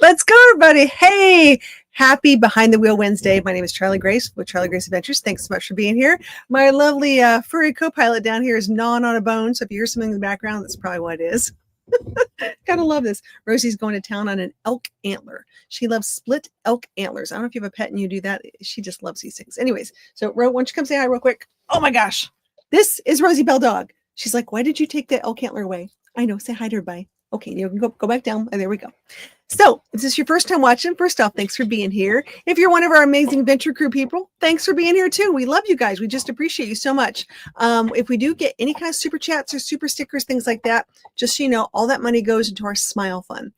Let's go, everybody. Hey, happy Behind the Wheel Wednesday. My name is Charlie Grace with Charlie Grace Adventures. Thanks so much for being here. My lovely furry co-pilot down here is gnawing on a bone. So if you hear something in the background, that's probably what it is. Gotta love this. Rosie's going to town on an elk antler. She loves split elk antlers. I don't know if you have a pet and you do that. She just loves these things. Anyways, so Ro, why don't you come say hi real quick? Oh my gosh. This is Rosie Bell Dog. She's like, why did you take the elk antler away? I know. Say hi to everybody. Okay, you can go back down. And there we go. So if this is your first time watching, first off, thanks for being here. If you're one of our amazing Venture Crew people, thanks for being here too. We love you guys. We just appreciate you so much. If we do get any kind of super chats or super stickers, things like that, just so you know, all that money goes into our Smile Fund.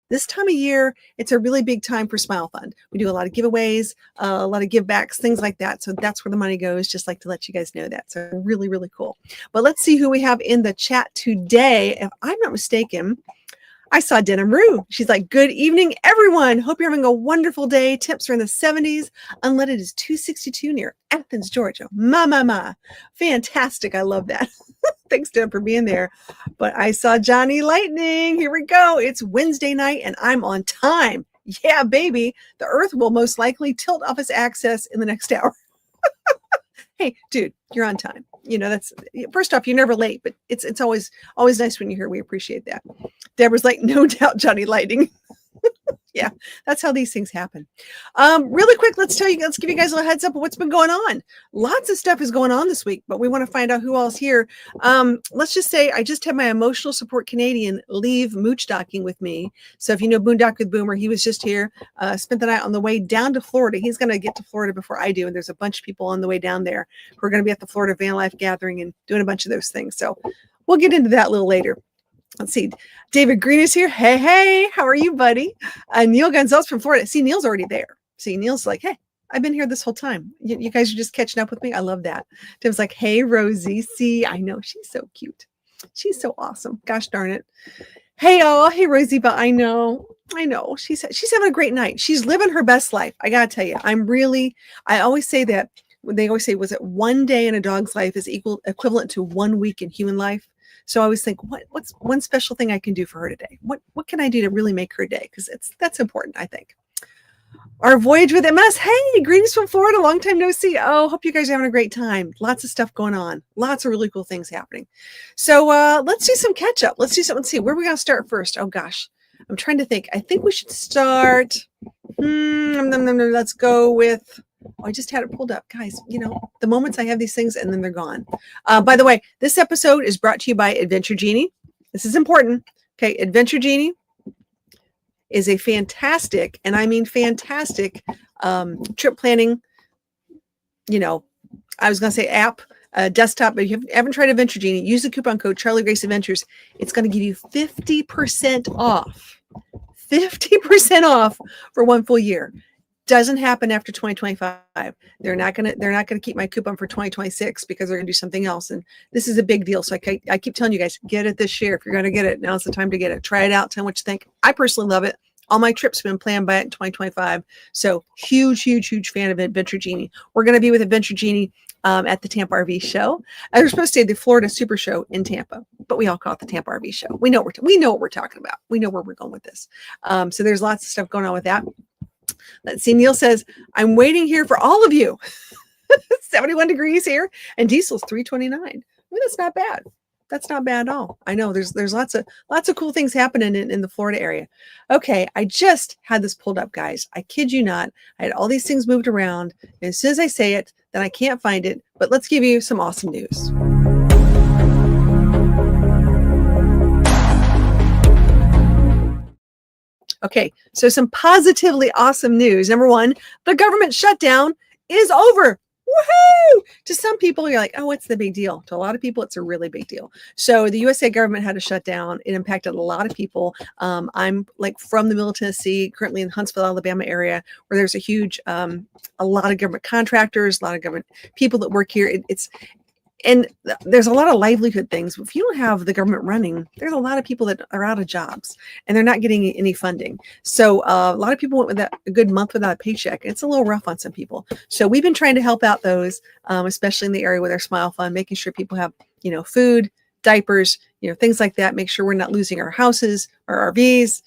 This time of year, it's a really big time for Smile Fund. We do a lot of giveaways, a lot of give backs, things like that. So that's where the money goes. Just like to let you guys know that. So really, really cool. But let's see who we have in the chat today. If I'm not mistaken, I saw Denim Rue. She's like, good evening, everyone. Hope you're having a wonderful day. Temps are in the 70s. Unleaded is 262 near Athens, Georgia. Ma. Fantastic. I love that. Thanks, Denim, for being there. But I saw Johnny Lightning. Here we go. It's Wednesday night, and I'm on time. Yeah, baby. The Earth will most likely tilt off its axis in the next hour. Hey, dude, you're on time. You know, that's first off, you're never late, but it's always nice when you're here. We appreciate that. Deborah's like, no doubt, Johnny Lightning. Yeah, that's how these things happen. Really quick, let's give you guys a heads up of what's been going on. Lots of stuff is going on this week, but we want to find out who all's here. Let's just say I just had my emotional support Canadian leave mooch docking with me. So if you know Boondock with Boomer, he was just here, spent the night on the way down to Florida. He's going to get to Florida before I do. And there's a bunch of people on the way down there who are going to be at the Florida Van Life Gathering and doing a bunch of those things. So we'll get into that a little later. Let's see. David Green is here. Hey, how are you, buddy? Neil Gonzalez from Florida. See, Neil's already there. See, Neil's like, hey, I've been here this whole time. You guys are just catching up with me. I love that. Tim's like, hey, Rosie. See, I know. She's so cute. She's so awesome. Gosh darn it. Hey, y'all. Hey, Rosie, but I know. She's having a great night. She's living her best life. I got to tell you, I always say that. They always say, was it one day in a dog's life is equivalent to 1 week in human life? So I always think, what's one special thing I can do for her today? What can I do to really make her day? Because that's important, I think. Our voyage with MS. Hey, greetings from Florida. Long time no see. Oh, hope you guys are having a great time. Lots of stuff going on. Lots of really cool things happening. So let's do some catch up. Let's see. Where are we going to start first? Oh, gosh. I'm trying to think. I think we should start. Let's go with... Oh, I just had it pulled up. Guys, you know, the moments I have these things and then they're gone. By the way, this episode is brought to you by Adventure Genie. This is important. Okay, Adventure Genie is a fantastic, and I mean fantastic, trip planning, you know, I was going to say app, desktop, but if you haven't tried Adventure Genie, use the coupon code Charlie Grace Adventures. It's going to give you 50% off. 50% off for 1 full year. Doesn't happen after 2025. They're not gonna keep my coupon for 2026 because they're gonna do something else. And this is a big deal. So I keep telling you guys, get it this year. If you're gonna get it, now's the time to get it. Try it out. Tell me what you think. I personally love it. All my trips have been planned by it in 2025. So huge fan of Adventure Genie. We're gonna be with Adventure Genie at the Tampa RV show. I was supposed to say the Florida Super Show in Tampa, but we all call it the Tampa RV show. We know what we're talking about. We know where we're going with this. So there's lots of stuff going on with that. Let's see. Neil says, I'm waiting here for all of you. 71 degrees here. And diesel's 329. I mean, that's not bad. That's not bad at all. I know there's lots of cool things happening in the Florida area. Okay. I just had this pulled up, guys. I kid you not. I had all these things moved around. And as soon as I say it, then I can't find it. But let's give you some awesome news. Okay, so some positively awesome news. Number one, the government shutdown is over. Woohoo! To some people, you're like, oh, what's the big deal? To a lot of people, it's a really big deal. So the USA government had a shutdown. It impacted a lot of people. I'm like from the middle of Tennessee, currently in Huntsville, Alabama area, where there's a huge, a lot of government contractors, a lot of government people that work here. And there's a lot of livelihood things. If you don't have the government running, there's a lot of people that are out of jobs and they're not getting any funding. So a lot of people went with a good month without a paycheck. It's a little rough on some people. So we've been trying to help out those, especially in the area with our Smile Fund, making sure people have, food, diapers, things like that. Make sure we're not losing our houses or RVs,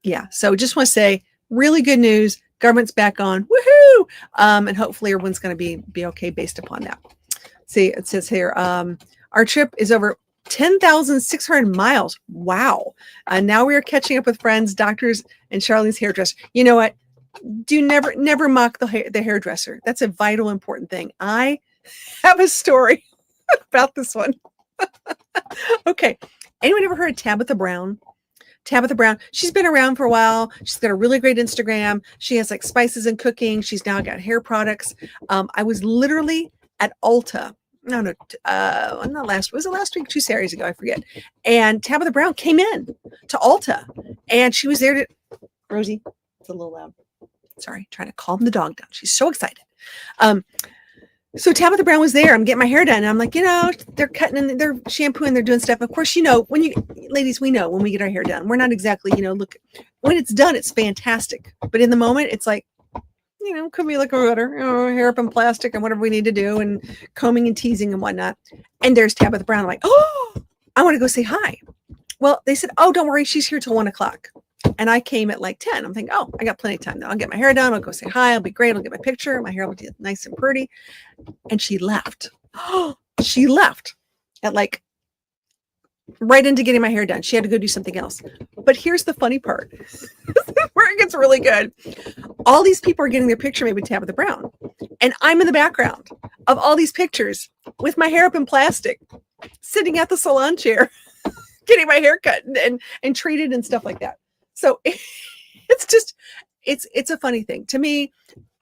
Yeah. So just want to say really good news. Government's back on. Woohoo! And hopefully everyone's going to be okay based upon that. See, it says here, our trip is over 10,600 miles. Wow. Now we are catching up with friends, doctors, and Charlene's hairdresser. You know what? Do never mock the hairdresser. That's a vital, important thing. I have a story about this one. Okay. Anyone ever heard of Tabitha Brown? Tabitha Brown, she's been around for a while. She's got a really great Instagram. She has like spices and cooking. She's now got hair products. I was literally at Ulta. Not last. Was it last week? 2 Saturdays ago? I forget. And Tabitha Brown came in to Ulta, and she was there to. Rosie, it's a little loud. Sorry, trying to calm the dog down. She's so excited. So Tabitha Brown was there. I'm getting my hair done. And I'm like, they're cutting and they're shampooing, they're doing stuff. Of course, ladies, we know when we get our hair done, we're not exactly, look, when it's done, it's fantastic. But in the moment, it's like, could we look better, hair up in plastic and whatever we need to do and combing and teasing and whatnot. And there's Tabitha Brown. I'm like, oh, I want to go say hi. Well, they said, oh, don't worry. She's here till 1:00. And I came at like 10. I'm thinking, oh, I got plenty of time. Then I'll get my hair done. I'll go say hi. It'll be great. I'll get my picture. My hair will be nice and pretty. And she left. She left at like right into getting my hair done. She had to go do something else. But here's the funny part where it gets really good. All these people are getting their picture made with Tabitha Brown. And I'm in the background of all these pictures with my hair up in plastic, sitting at the salon chair, getting my hair cut and treated and stuff like that. So it's a funny thing to me.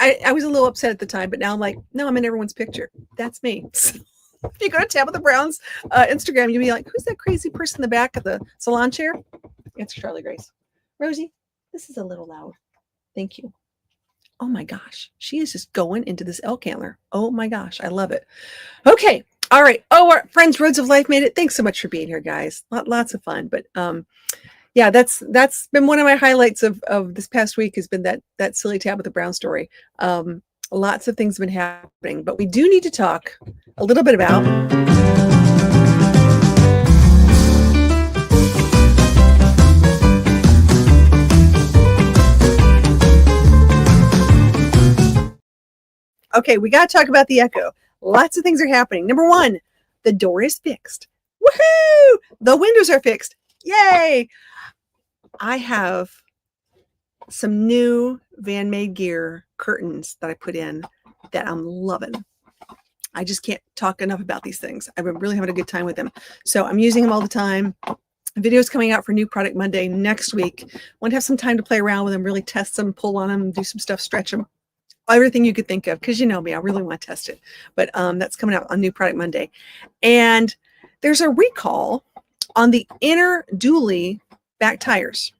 I was a little upset at the time, but now I'm like, no, I'm in everyone's picture. That's me. So if you go to Tabitha Brown's Instagram, you'll be like, who's that crazy person in the back of the salon chair? It's Charlie Grace. Rosie, this is a little loud. Thank you. Oh my gosh. She is just going into this elk antler. Oh my gosh. I love it. Okay. All right. Oh, our friends, Roads of Life made it. Thanks so much for being here, guys. Lots of fun. But yeah, that's been one of my highlights of this past week has been that silly Tabitha Brown story. Lots of things have been happening, but we do need to talk a little bit about okay, we got to talk about the Echo. Lots of things are happening. Number one, the door is fixed. Woohoo! The windows are fixed. Yay! I have some new Van Made Gear curtains that I put in that I'm loving. I just can't talk enough about these things. I've been really having a good time with them. So I'm using them all the time. Videos coming out for New Product Monday next week. Want to have some time to play around with them, really test them, pull on them, do some stuff, stretch them. Everything you could think of, because you know me, I really want to test it. But that's coming out on New Product Monday. And there's a recall on the inner dually back tires.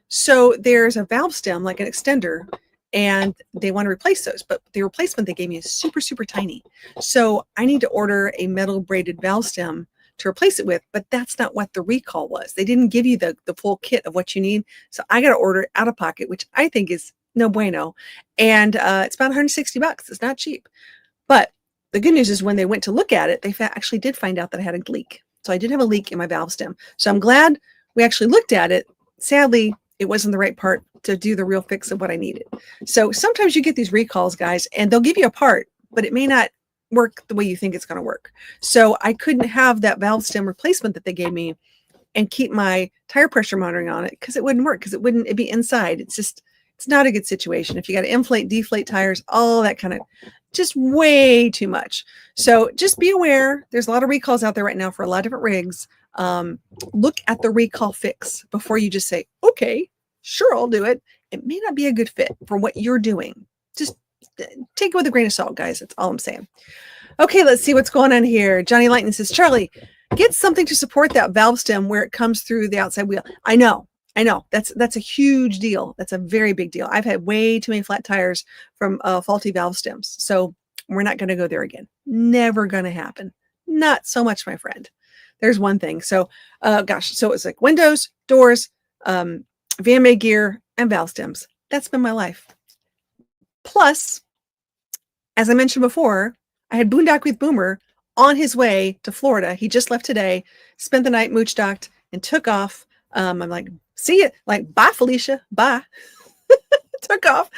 So there's a valve stem, like an extender, and they want to replace those. But the replacement they gave me is super, super tiny. So I need to order a metal braided valve stem to replace it with, but that's not what the recall was. They didn't give you the full kit of what you need. So I got to order it out of pocket, which I think is no bueno. And it's about $160. It's not cheap. But the good news is when they went to look at it, they actually did find out that I had a leak. So I did have a leak in my valve stem. So I'm glad we actually looked at it. Sadly, it wasn't the right part to do the real fix of what I needed. So sometimes you get these recalls, guys, and they'll give you a part, but it may not work the way you think it's going to work. So I couldn't have that valve stem replacement that they gave me and keep my tire pressure monitoring on it because it wouldn't work, because it'd be inside. It's not a good situation. If you got to inflate, deflate tires, all that kind of, just way too much. So just be aware. There's a lot of recalls out there right now for a lot of different rigs. Look at the recall fix before you just say, okay, sure, I'll do it. It may not be a good fit for what you're doing. Just take it with a grain of salt, guys. That's all I'm saying. Okay, let's see what's going on here. Johnny Lightning says, Charlie, get something to support that valve stem where it comes through the outside wheel. I know. That's a huge deal. That's a very big deal. I've had way too many flat tires from faulty valve stems. So we're not going to go there again. Never going to happen. Not so much, my friend. There's one thing. So, so it's like windows, doors, Van Made Gear, and valve stems. That's been my life. Plus, as I mentioned before, I had Boondock with Boomer on his way to Florida. He just left today, spent the night, mooch docked, and took off. I'm like See you. Like, bye, Felicia. Bye. Took off.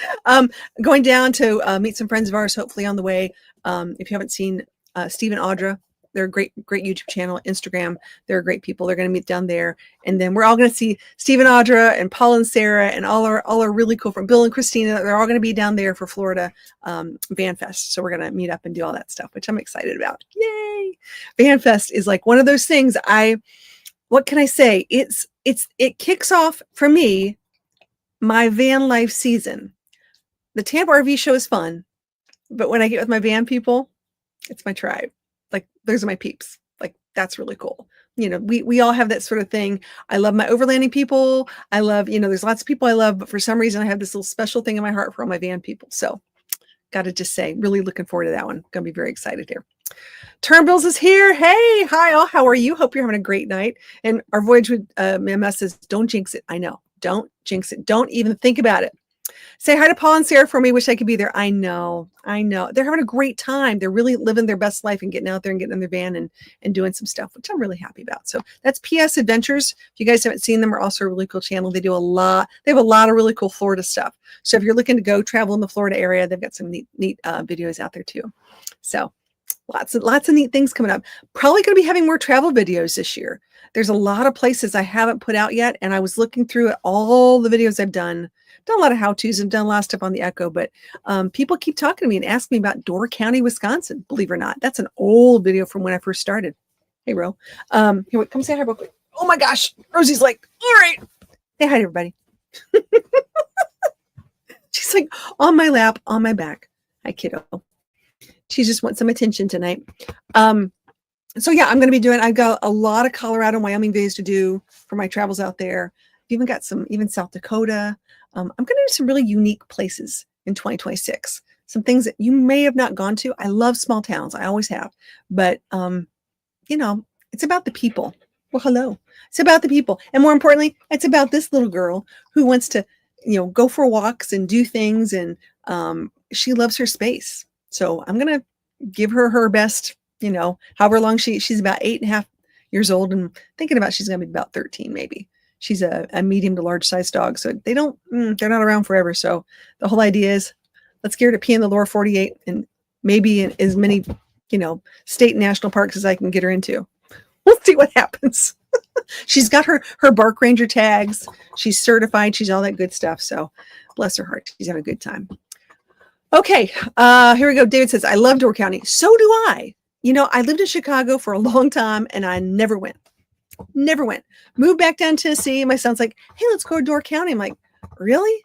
Going down to meet some friends of ours, hopefully on the way. If you haven't seen Steve and Audra, they're a great YouTube channel, Instagram. They're great people. They're going to meet down there. And then we're all going to see Steve and Audra and Paul and Sarah and all our really cool from Bill and Christina. They're all going to be down there for Florida Van Fest. So we're going to meet up and do all that stuff, which I'm excited about. Yay. Van Fest is like one of those things. What can I say? It kicks off for me my van life season. The Tampa RV show is fun, but when I get with my van people, it's my tribe. Like, those are my peeps. Like, that's really cool. You know, we all have that sort of thing. I love my overlanding people. I love, there's lots of people I love, but for some reason I have this little special thing in my heart for all my van people. So got to just say, really looking forward to that one. Going to be very excited here. Turnbills is here. Hey, hi all. How are you? Hope you're having a great night. And our voyage with MS says, don't jinx it. I know. Don't jinx it. Don't even think about it. Say hi to Paul and Sarah for me. Wish I could be there. I know. They're having a great time. They're really living their best life and getting out there and getting in their van and doing some stuff, which I'm really happy about. So that's PS Adventures. If you guys haven't seen them, are also a really cool channel. They have a lot of really cool Florida stuff. So if you're looking to go travel in the Florida area, they've got some neat videos out there too. So lots of neat things coming up. Probably going to be having more travel videos this year. There's a lot of places I haven't put out yet. And I was looking through at all the videos I've done a lot of how-tos and done a lot of stuff on the Echo, but people keep talking to me and asking me about Door County, Wisconsin, believe it or not. That's an old video from when I first started. Hey, Ro. Here, come say hi real quick. Oh my gosh. Rosie's like, all right. Say hi to everybody. She's like on my lap, on my back. Hi, kiddo. She just wants some attention tonight. So yeah, I'm going to be I've got a lot of Colorado and Wyoming videos to do for my travels out there. I've even got even South Dakota. I'm going to do some really unique places in 2026. Some things that you may have not gone to. I love small towns. I always have. But, it's about the people. Well, hello. It's about the people. And more importantly, it's about this little girl who wants to, go for walks and do things. And she loves her space. So I'm going to give her best, however long she's about 8.5 years old, and thinking about she's going to be about 13 maybe. She's a medium to large size dog. So they're not around forever. So the whole idea is let's get her to pee in the lower 48 and maybe in as many, state and national parks as I can get her into. We'll see what happens. She's got her Bark Ranger tags. She's certified. She's all that good stuff. So bless her heart. She's having a good time. Okay. Here we go. David says, I love Door County. So do I. I lived in Chicago for a long time and I never went. Moved back down to Tennessee. My son's like, hey, let's go to Door County. I'm like, really?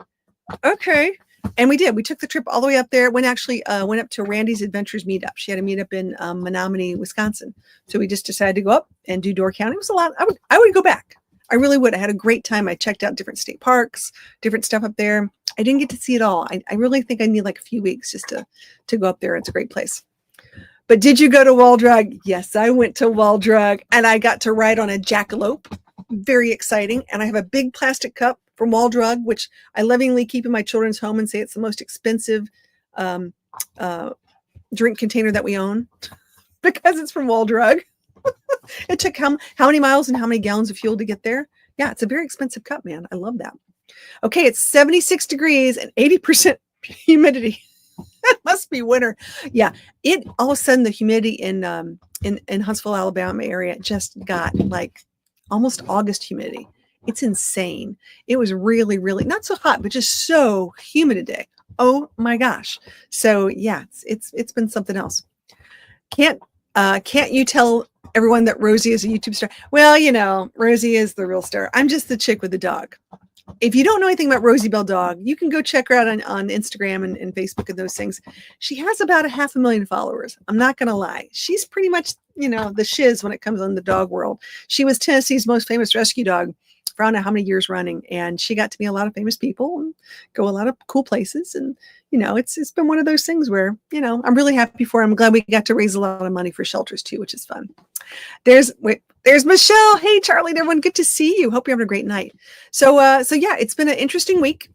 Okay. And we did. We took the trip all the way up there. Went up to Randy's Adventures meetup. She had a meetup in Menominee, Wisconsin. So we just decided to go up and do Door County. It was a lot. I would go back. I really would. I had a great time. I checked out different state parks, different stuff up there. I didn't get to see it all. I really think I need like a few weeks just to go up there. It's a great place. But did you go to Wall Drug? Yes, I went to Wall Drug and I got to ride on a jackalope. Very exciting. And I have a big plastic cup from Wall Drug, which I lovingly keep in my children's home and say it's the most expensive drink container that we own because it's from Wall Drug. It took how many miles and how many gallons of fuel to get there? Yeah, it's a very expensive cup, man. I love that. Okay, it's 76 degrees and 80% humidity. It must be winter. Yeah, it all of a sudden the humidity in Huntsville, Alabama area just got like almost August humidity. It's insane. It was really, really not so hot, but just so humid today. Oh my gosh. So yeah, it's been something else. Can't you tell everyone that Rosie is a YouTube star? Well, Rosie is the real star. I'm just the chick with the dog. If you don't know anything about Rosie Bell Dog, you can go check her out on Instagram and Facebook and those things. She has about 500,000 followers. I'm not going to lie. She's pretty much, the shiz when it comes on the dog world. She was Tennessee's most famous rescue dog for I don't know how many years running. And she got to meet a lot of famous people and go a lot of cool places. And, it's been one of those things where, I'm really happy for her. I'm glad we got to raise a lot of money for shelters too, which is fun. There's Michelle. Hey, Charlie and everyone. Good to see you. Hope you're having a great night. So yeah, it's been an interesting week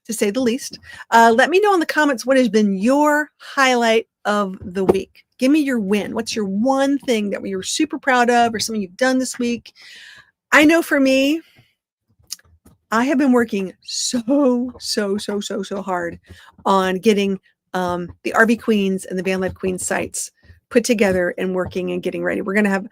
to say the least. Let me know in the comments what has been your highlight of the week. Give me your win. What's your one thing that you're super proud of or something you've done this week? I know for me, I have been working so hard on getting the RV Queens and the Van Life Queens sites put together and working and getting ready. We're going to have,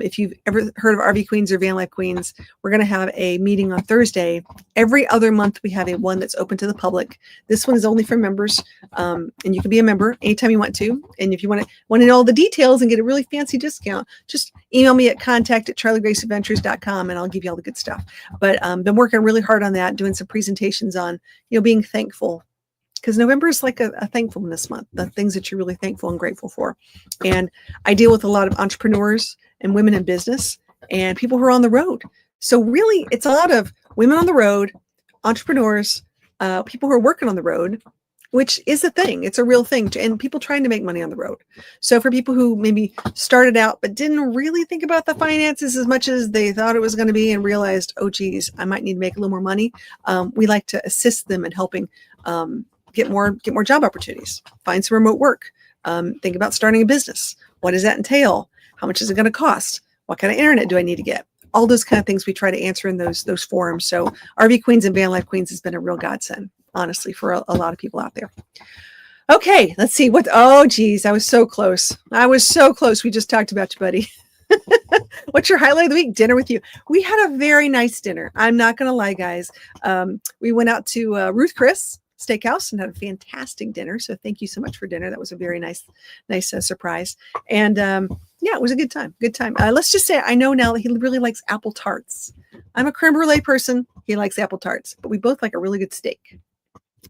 if you've ever heard of RV Queens or Van Life Queens, we're going to have a meeting on Thursday. Every other month, we have a one that's open to the public. This one is only for members, and you can be a member anytime you want to. And if you want to know all the details and get a really fancy discount, just email me at contact@charliegraceadventures.com and I'll give you all the good stuff. But been working really hard on that, doing some presentations on, being thankful, because November is like a thankfulness month, the things that you're really thankful and grateful for. And I deal with a lot of entrepreneurs and women in business and people who are on the road. So really, it's a lot of women on the road, entrepreneurs, people who are working on the road, which is a thing. It's a real thing. And people trying to make money on the road. So for people who maybe started out but didn't really think about the finances as much as they thought it was going to be and realized, oh, geez, I might need to make a little more money. We like to assist them in helping get more job opportunities, find some remote work, think about starting a business. What does that entail? How much is it going to cost? What kind of internet do I need to get? All those kind of things we try to answer in those forums. So RV Queens and Van Life Queens has been a real godsend, honestly, for a lot of people out there. Okay, let's see oh geez, I was so close. We just talked about you, buddy. What's your highlight of the week? Dinner with you. We had a very nice dinner. I'm not going to lie, guys. We went out to Ruth Chris Steakhouse and had a fantastic dinner. So thank you so much for dinner. That was a very nice surprise. And yeah, it was a good time. Let's just say I know now that he really likes apple tarts. I'm a creme brulee person. He likes apple tarts, but we both like a really good steak.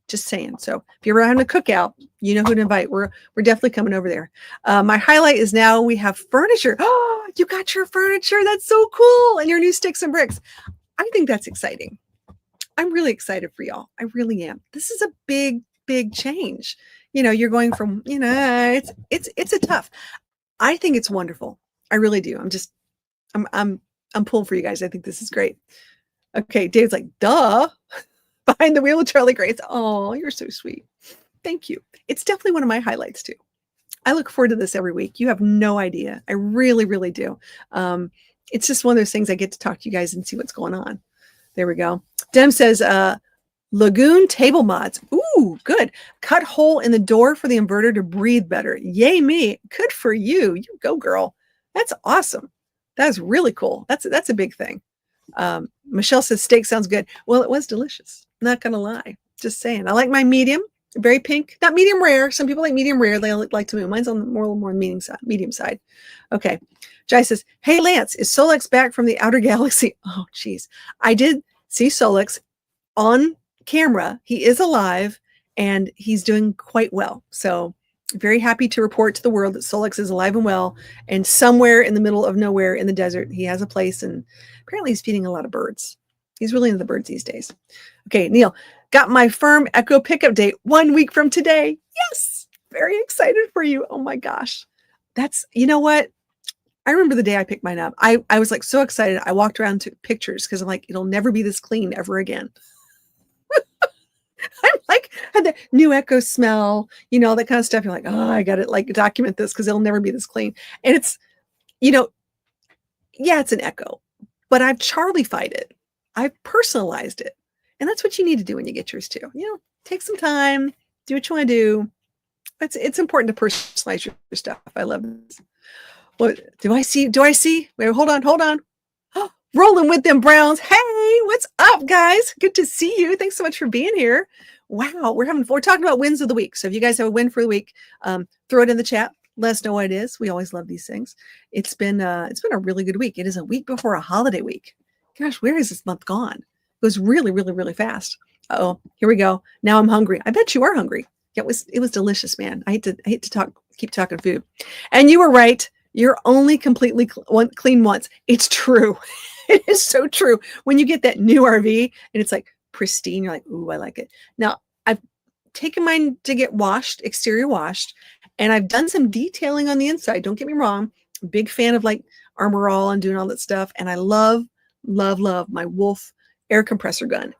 Just saying. So if you're ever having a cookout, you know who to invite. We're definitely coming over there. My highlight is now we have furniture. Oh, you got your furniture. That's so cool. And your new sticks and bricks. I think that's exciting. I'm really excited for y'all. I really am. This is a big change. You're going from, it's a tough. I think it's wonderful. I really do. I'm pulling for you guys. I think this is great. Okay. Dave's like, duh. Behind the wheel with Charlie Grace. Oh, you're so sweet. Thank you. It's definitely one of my highlights too. I look forward to this every week. You have no idea. I really, really do. It's just one of those things I get to talk to you guys and see what's going on. There we go. Dem says, Lagoon table mods. Ooh, good. Cut hole in the door for the inverter to breathe better. Yay me. Good for you. You go, girl. That's awesome. That's really cool. That's a big thing. Michelle says steak sounds good. Well, it was delicious. Not going to lie. Just saying. I like my medium. Very pink. Not medium rare. Some people like medium rare. They like to move. Mine's on the more medium side. Okay. Jai says, hey, Lance, is Solex back from the outer galaxy? Oh, geez. I did see Solex on camera. He is alive and he's doing quite well. So very happy to report to the world that Solex is alive and well. And somewhere in the middle of nowhere in the desert, he has a place. And apparently he's feeding a lot of birds. He's really into the birds these days. Okay, Neil, got my firm Echo pickup date 1 week from today. Yes, very excited for you. Oh my gosh. You know what? I remember the day I picked mine up. I was like so excited. I walked around, took pictures because I'm like, it'll never be this clean ever again. I'm like, had the new Echo smell, all that kind of stuff. You're like, oh, I got to like document this because it'll never be this clean. And it's, yeah, it's an Echo, but I've Charlie-fied it. I've personalized it. And that's what you need to do when you get yours too. Take some time, do what you want to do. It's important to personalize your stuff. I love this. What do I see? Wait, hold on. Oh, rolling with them Browns. Hey, what's up, guys? Good to see you. Thanks so much for being here. Wow, we're talking about wins of the week. So if you guys have a win for the week, throw it in the chat. Let us know what it is. We always love these things. It's been a really good week. It is a week before a holiday week. Gosh, where is this month gone? It was really, really, really fast. Uh-oh, here we go. Now I'm hungry. I bet you are hungry. It was delicious, man. I hate to keep talking food. And you were right. You're only completely clean once. It's true. It is so true. When you get that new RV and it's like pristine, you're like, ooh, I like it. Now, I've taken mine to get washed, exterior washed, and I've done some detailing on the inside. Don't get me wrong. Big fan of like Armor All and doing all that stuff. And I love my Wolf air compressor gun.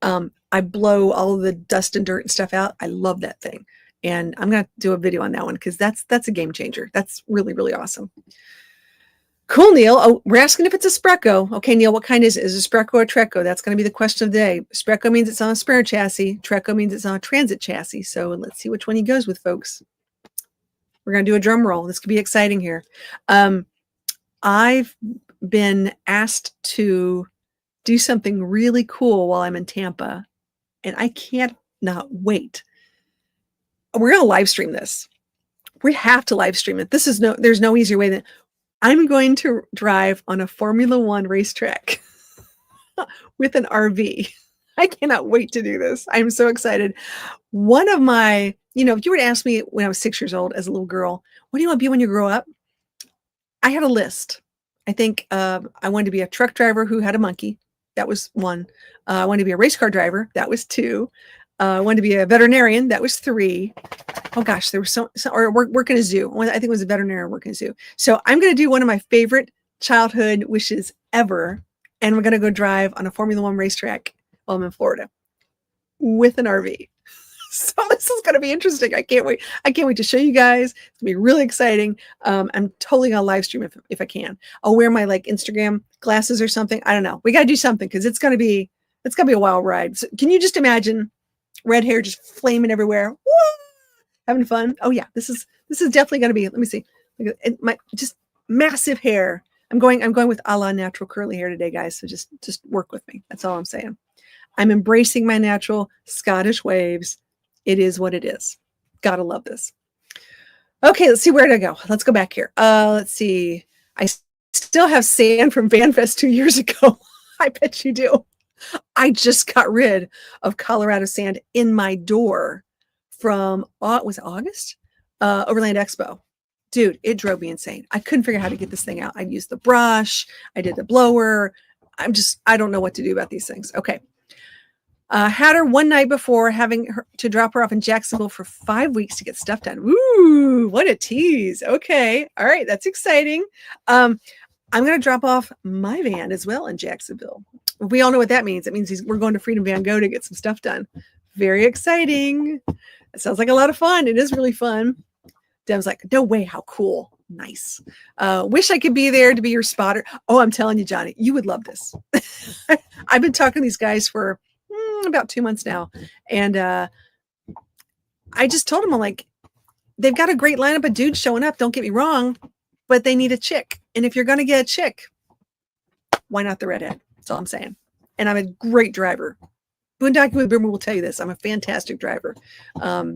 I blow all the dust and dirt and stuff out. I love that thing. And I'm going to do a video on that one because that's a game changer. That's really, really awesome. Cool, Neil. Oh, we're asking if it's a Spreco. Okay, Neil, what kind is it? Is it a Spreco or Treco? That's going to be the question of the day. Spreco means it's on a spare chassis. Treco means it's on a transit chassis. So let's see which one he goes with, folks. We're going to do a drum roll. This could be exciting here. I've been asked to do something really cool while I'm in Tampa, and I can't not wait. We're going to live stream this. We have to live stream it. There's no easier way than I'm going to drive on a Formula One racetrack with an RV. I cannot wait to do this. I'm so excited. One of my, if you were to ask me when I was 6 years old as a little girl, what do you want to be when you grow up? I had a list. I think I wanted to be a truck driver who had a monkey. That was one. I wanted to be a race car driver. That was two. I wanted to be a veterinarian. That was three. Oh gosh, there was or work in a zoo. I think it was a veterinarian working in a zoo. So I'm going to do one of my favorite childhood wishes ever. And we're going to go drive on a Formula One racetrack while I'm in Florida with an RV. So this is going to be interesting. I can't wait. I can't wait to show you guys. It's going to be really exciting. I'm totally going to live stream if I can. I'll wear my Instagram glasses or something. I don't know. We got to do something because it's going to be a wild ride. So can you just imagine red hair just flaming everywhere? Woo! Having fun. Oh yeah, this is definitely going to be. Let me see. My just massive hair. I'm going with a la natural curly hair today, guys. So just work with me. That's all I'm saying. I'm embracing my natural Scottish waves. It is what it is. Gotta love this. Okay, let's see, where did I go? Let's go back here. Let's see. I still have sand from VanFest 2 years ago. I bet you do. I just got rid of Colorado sand in my door from, was it August? Overland Expo. Dude, it drove me insane. I couldn't figure out how to get this thing out. I used the brush. I did the blower. I don't know what to do about these things. Okay. Had her one night before having her to drop her off in Jacksonville for 5 weeks to get stuff done. Ooh, what a tease. Okay. All right. That's exciting. I'm going to drop off my van as well in Jacksonville. We all know what that means. It means we're going to Freedom Van Go to get some stuff done. Very exciting. It sounds like a lot of fun. It is really fun. Deb's like, no way. How cool. Nice. Wish I could be there to be your spotter. Oh, I'm telling you, Johnny, you would love this. I've been talking to these guys for about 2 months now. And I just told them, I'm like, they've got a great lineup of dudes showing up. Don't get me wrong, but they need a chick. And if you're going to get a chick, why not the redhead? That's all I'm saying. And I'm a great driver. Boondocking with Boomer will tell you this. I'm a fantastic driver.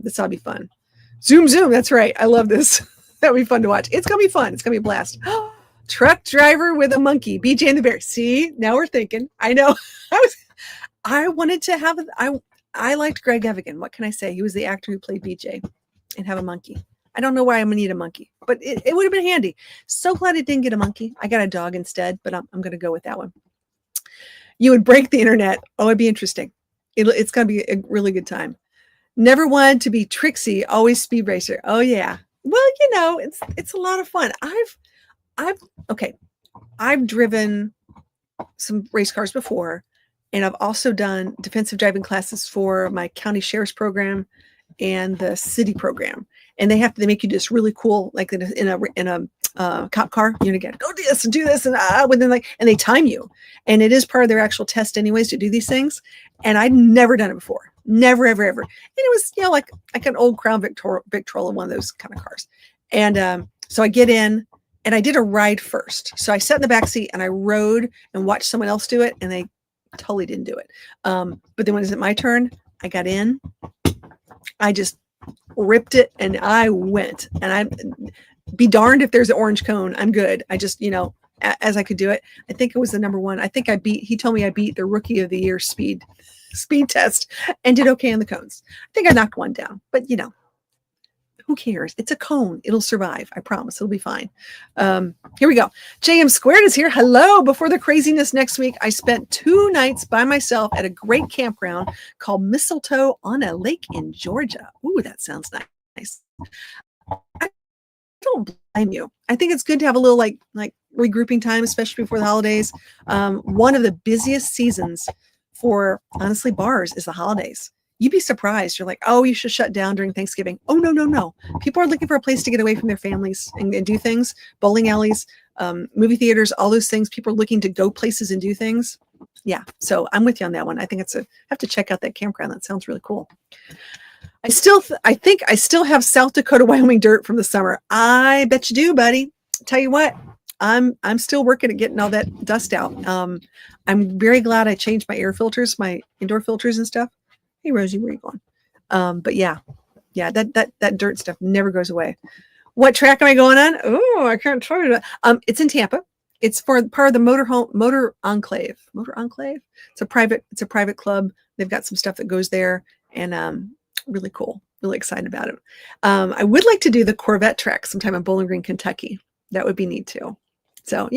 This ought to be fun. Zoom. That's right. I love this. That'll be fun to watch. It's going to be fun. It's going to be a blast. Truck driver with a monkey. BJ and the Bear. See, now we're thinking. I know. I wanted to have, I liked Greg Evigan. What can I say? He was the actor who played BJ, and have a monkey. I don't know why I'm going to need a monkey, but it would have been handy. So glad I didn't get a monkey. I got a dog instead, but I'm going to go with that one. You would break the internet. Oh, it'd be interesting. It's going to be a really good time. Never wanted to be Trixie, always speed racer. Oh yeah. Well, it's a lot of fun. I've driven some race cars before, and I've also done defensive driving classes for my county sheriff's program and the city program. And they make you just really cool, like in a cop car, again, go do this and do this. And and they time you. And it is part of their actual test anyways to do these things. And I'd never done it before. Never, ever, ever. And it was, like an old Crown Victrola, one of those kind of cars. And so I get in and I did a ride first. So I sat in the back seat and I rode and watched someone else do it. And they totally didn't do it. But then when it was my turn, I got in, I just ripped it and I went. And I'd be darned if there's an orange cone. I'm good. I just, as I could do it. I think it was the number one. I think he told me I beat the Rookie of the Year speed test and did okay on the cones. I think I knocked one down, but who cares? It's a cone. It'll survive. I promise. It'll be fine. Here we go. JM Squared is here. Hello. Before the craziness next week, I spent 2 nights by myself at a great campground called Mistletoe on a lake in Georgia. Ooh, that sounds nice. I don't blame you. I think it's good to have a little like regrouping time, especially before the holidays. One of the busiest seasons for honestly bars is the holidays. you'd be surprised. You're like, oh, you should shut down during Thanksgiving. Oh, no, no, no. People are looking for a place to get away from their families and do things. Bowling alleys, movie theaters, all those things. People are looking to go places and do things. Yeah. So I'm with you on that one. I think I have to check out that campground. That sounds really cool. I think I still have South Dakota, Wyoming dirt from the summer. I bet you do, buddy. Tell you what, I'm still working at getting all that dust out. I'm very glad I changed my air filters, my indoor filters and stuff. Hey, Rosie, where are you going? But yeah, that dirt stuff never goes away. What track am I going on? Oh, I can't tell you that. It's in Tampa. It's for part of the Motor Enclave. Motor Enclave. It's a private club. They've got some stuff that goes there, and really cool. Really excited about it. I would like to do the Corvette track sometime in Bowling Green, Kentucky. That would be neat too. So,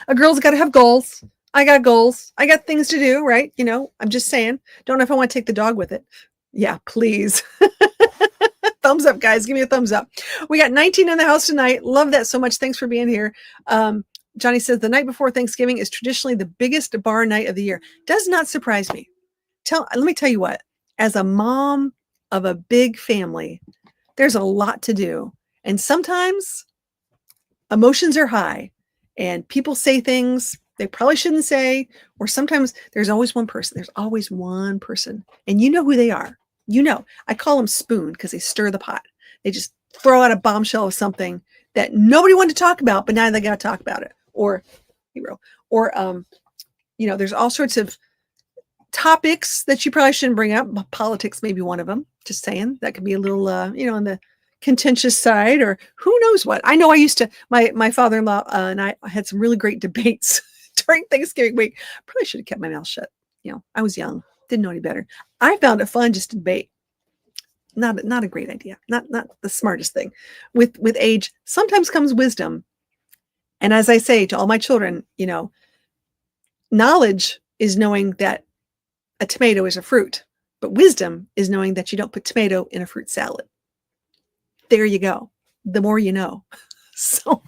a girl's got to have goals. I got goals. I got things to do, right? I'm just saying. Don't know if I want to take the dog with it. Yeah, please. Thumbs up, guys. Give me a thumbs up. We got 19 in the house tonight. Love that so much. Thanks for being here. Johnny says the night before Thanksgiving is traditionally the biggest bar night of the year. Does not surprise me. Let me tell you what, as a mom of a big family, there's a lot to do. And sometimes emotions are high and people say things they probably shouldn't say, or sometimes there's always one person. There's always one person, and you know who they are. I call them spoon because they stir the pot. They just throw out a bombshell of something that nobody wanted to talk about, but now they got to talk about it. Or there's all sorts of topics that you probably shouldn't bring up. Politics may be one of them. Just saying, that could be a little, on the contentious side, or who knows what. I know I used to, my father-in-law and I had some really great debates during Thanksgiving week. Probably should have kept my mouth shut. I was young, didn't know any better. I found it fun just to debate. Not a great idea. Not the smartest thing. With age, sometimes comes wisdom. And as I say to all my children, knowledge is knowing that a tomato is a fruit, but wisdom is knowing that you don't put tomato in a fruit salad. There you go. The more you know. So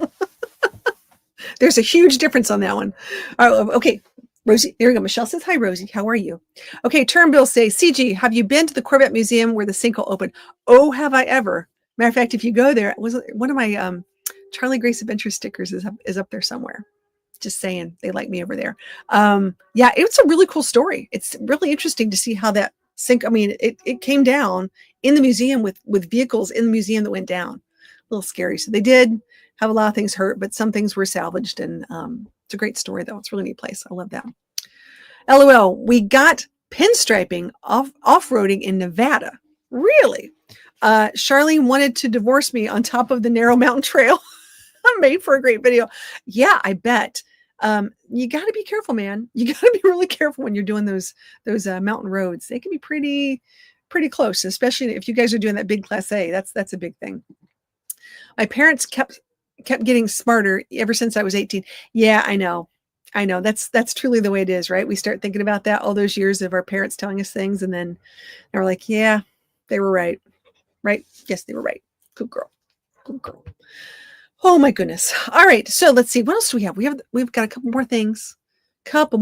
there's a huge difference on that one. Okay, Rosie, there we go. Michelle says, hi, Rosie. How are you? Okay, Turnbill says, CG, have you been to the Corvette Museum where the sinkhole opened? Oh, have I ever? Matter of fact, if you go there, one of my Charlie Grace Adventure stickers is up there somewhere. Just saying, they like me over there. Yeah, it's a really cool story. It's really interesting to see how that it came down in the museum with vehicles in the museum that went down. A little scary. So they did have a lot of things hurt, but some things were salvaged. And it's a great story, though. It's a really neat place. I love that. LOL, we got pinstriping off-roading in Nevada. Really? Charlene wanted to divorce me on top of the narrow mountain trail. Made for a great video. Yeah, I bet. You got to be careful, man. You got to be really careful when you're doing those mountain roads. They can be pretty close, especially if you guys are doing that big Class A. That's a big thing. My parents kept getting smarter ever since I was 18. Yeah, I know. That's truly the way it is, right? We start thinking about that all those years of our parents telling us things, and then we're like, yeah, they were right. Right? Yes, they were right. Good girl. Good girl. Oh my goodness. All right. So let's see. What else do we have? We've got a couple more things. What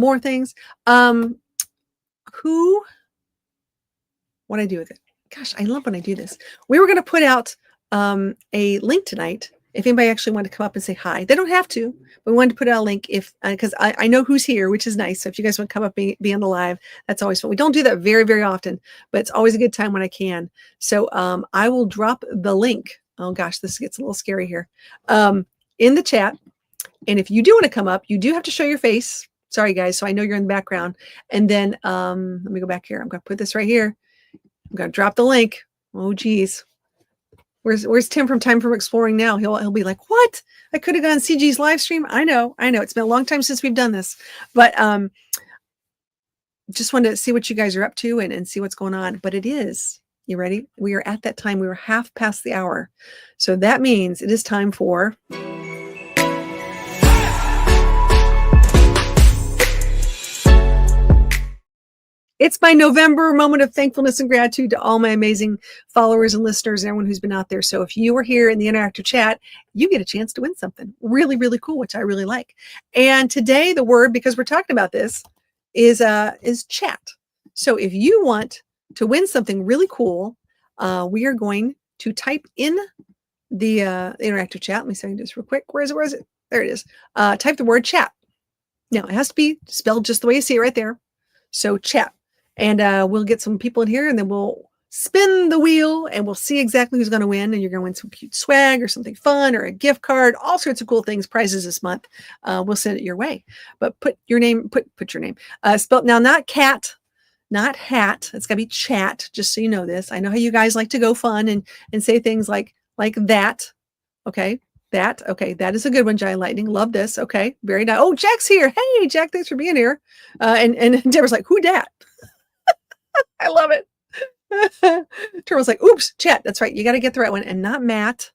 I do with it? Gosh, I love when I do this. We were going to put out a link tonight. If anybody actually wanted to come up and say hi, they don't have to, but we wanted to put out a link because I know who's here, which is nice. So if you guys want to come up and be on the live, that's always fun. We don't do that very, very often, but it's always a good time when I can. So I will drop the link. Oh gosh, this gets a little scary here. In the chat. And if you do want to come up, you do have to show your face. Sorry guys. So I know you're in the background. And then let me go back here. I'm going to put this right here. I'm going to drop the link. Oh geez. Where's Tim from Time from Exploring now? He'll be like, what? I could have gone CG's live stream. I know. It's been a long time since we've done this, but just wanted to see what you guys are up to and see what's going on. But it is, you ready? We are at that time. We were half past the hour. So that means it is time for it's my November moment of thankfulness and gratitude to all my amazing followers and listeners and everyone who's been out there. So if you are here in the interactive chat, you get a chance to win something really, really cool, which I really like. And today the word, because we're talking about this, is chat. So if you want to win something really cool, we are going to type in the interactive chat. Let me see this real quick. Where is it? There it is. Type the word chat. Now, it has to be spelled just the way you see it right there. So chat. And we'll get some people in here, and then we'll spin the wheel, and we'll see exactly who's going to win. And you're going to win some cute swag or something fun or a gift card, all sorts of cool things, prizes this month. We'll send it your way. But put your name, put your name. Spelled now, not cat, not hat. It's got to be chat, just so you know this. I know how you guys like to go fun and say things like that. Okay. That. Okay. That is a good one, Giant Lightning. Love this. Okay. Very nice. Oh, Jack's here. Hey, Jack, thanks for being here. And Deborah's like, who dat? I love it. Turtle's like, oops, chat. That's right. You got to get the right one and not Matt.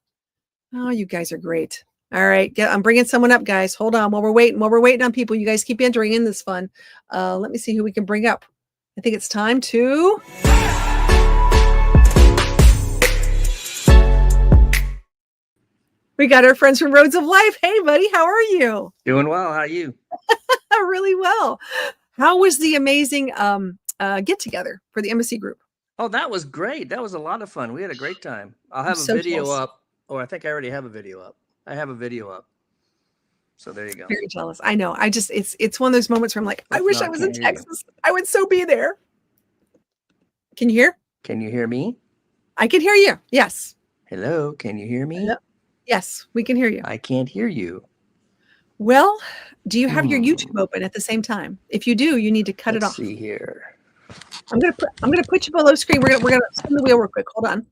Oh, you guys are great. All right. I'm bringing someone up, guys. Hold on. While we're waiting on people, you guys keep entering in this fun. Let me see who we can bring up. I think it's time to... We got our friends from Roads of Life. Hey, buddy, how are you? Doing well. How are you? Really well. How was the amazing get-together for the embassy group? Oh, that was great. That was a lot of fun. We had a great time. I'll have a video up. Oh, I think I already have a video up. I have a video up. So there you go. Very jealous. I know. It's one of those moments where I'm like, I wish I was in Texas. I would so be there. Can you hear? Can you hear me? I can hear you. Yes. Hello. Can you hear me? Hello? Yes, we can hear you. I can't hear you. Well, do you have your YouTube open at the same time? If you do, you need to cut it off. Let's see here. I'm gonna put you below screen. We're gonna spin the wheel real quick. Hold on.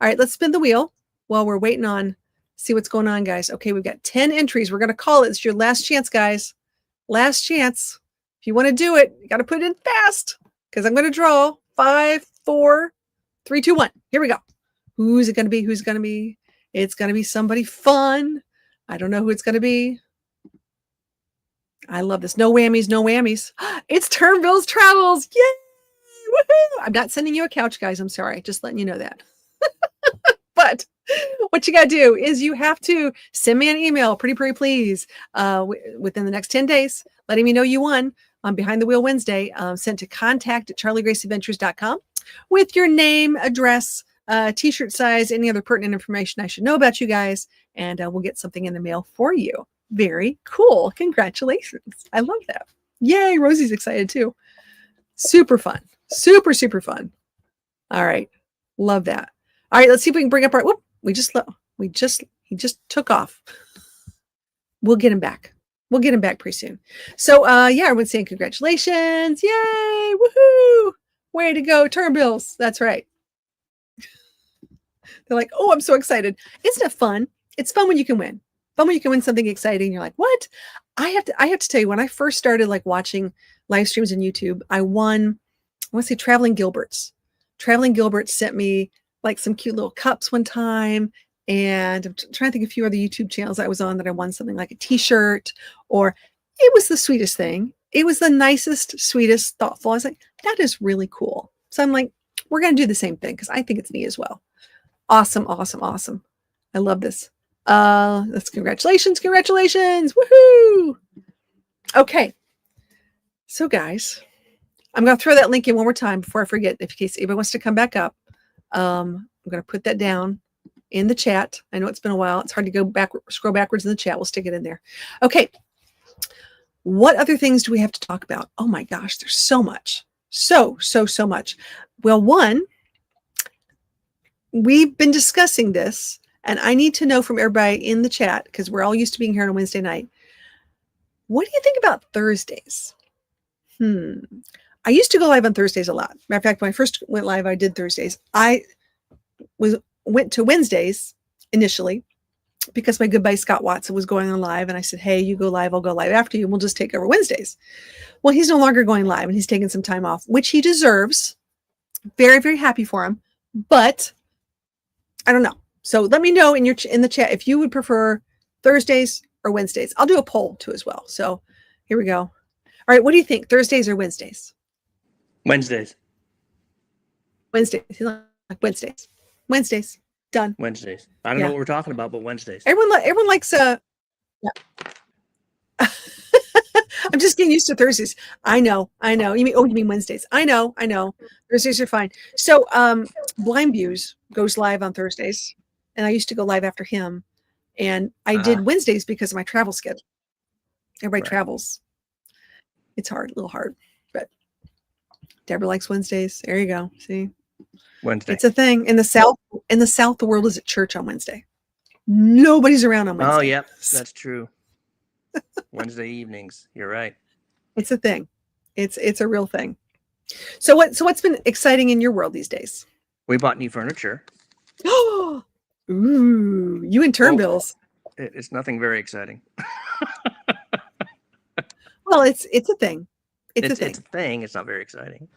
All right, let's spin the wheel while we're waiting on. See what's going on, guys. Okay, we've got 10 entries. We're gonna call it. It's your last chance, guys. Last chance. If you want to do it, you got to put it in fast because I'm gonna draw 5, 4, 3, 2, 1. Here we go. Who's it gonna be? Who's it gonna be? It's going to be somebody fun. I don't know who it's going to be. I love this. No whammies, no whammies. It's Turnbill's Travels. Yay! Woohoo! I'm not sending you a couch, guys. I'm sorry. Just letting you know that. But what you got to do is you have to send me an email, pretty please, within the next 10 days, letting me know you won on Behind the Wheel Wednesday, sent to contact@charliegraceadventures.com with your name, address, t-shirt size, any other pertinent information I should know about you guys, and we'll get something in the mail for you. Very cool. Congratulations. I love that. Yay. Rosie's excited too. Super fun. Super fun. All right. Love that. All right. Let's see if we can bring up our, whoop, he just took off. We'll get him back. We'll get him back pretty soon. So yeah, everyone's saying congratulations. Yay. Woohoo. Way to go. Turnbills. That's right. They're like, oh, I'm so excited. Isn't it fun? It's fun when you can win. Fun when you can win something exciting. You're like, what? I have to tell you, when I first started like watching live streams on YouTube, I won, I want to say Traveling Gilberts. Traveling Gilberts sent me like some cute little cups one time. And I'm trying to think of a few other YouTube channels I was on that I won something like a t-shirt, or it was the sweetest thing. It was the nicest, sweetest, thoughtful. I was like, that is really cool. So I'm like, we're going to do the same thing because I think it's neat as well. Awesome. I love this. That's congratulations. Woohoo. Okay. So guys, I'm going to throw that link in one more time before I forget, in case anybody wants to come back up. I'm going to put that down in the chat. I know it's been a while. It's hard to go scroll backwards in the chat. We'll stick it in there. Okay. What other things do we have to talk about? Oh my gosh, there's so much. So much. Well, one, we've been discussing this, and I need to know from everybody in the chat, because we're all used to being here on a Wednesday night. What do you think about Thursdays? I used to go live on Thursdays a lot. Matter of fact, when I first went live, I did Thursdays. I went to Wednesdays initially because my good buddy Scott Watson was going on live, and I said, hey, you go live, I'll go live after you, and we'll just take over Wednesdays. Well, he's no longer going live, and he's taking some time off, which he deserves. Very, very happy for him. But I don't know. So let me know in the chat if you would prefer Thursdays or Wednesdays. I'll do a poll too as well. So here we go. All right. What do you think? Thursdays or Wednesdays? Wednesdays. Wednesdays. Done. Wednesdays. I don't know what we're talking about, but Wednesdays. Everyone likes I'm just getting used to Thursdays. I know. You mean Wednesdays. I know. Thursdays are fine. So Blind Views goes live on Thursdays, and I used to go live after him. And I did Wednesdays because of my travel schedule. Everybody travels. It's hard, a little hard, but Deborah likes Wednesdays. There you go. See, Wednesday. It's a thing in the South. In the South, the world is at church on Wednesday. Nobody's around on Wednesday. Oh, yep, that's true. Wednesday evenings. You're right. It's a thing. It's a real thing. So what's been exciting in your world these days? We bought new furniture. Oh, ooh, you and Turnbills. It's nothing very exciting. Well, it's a thing. It's a thing. It's a thing. It's not very exciting.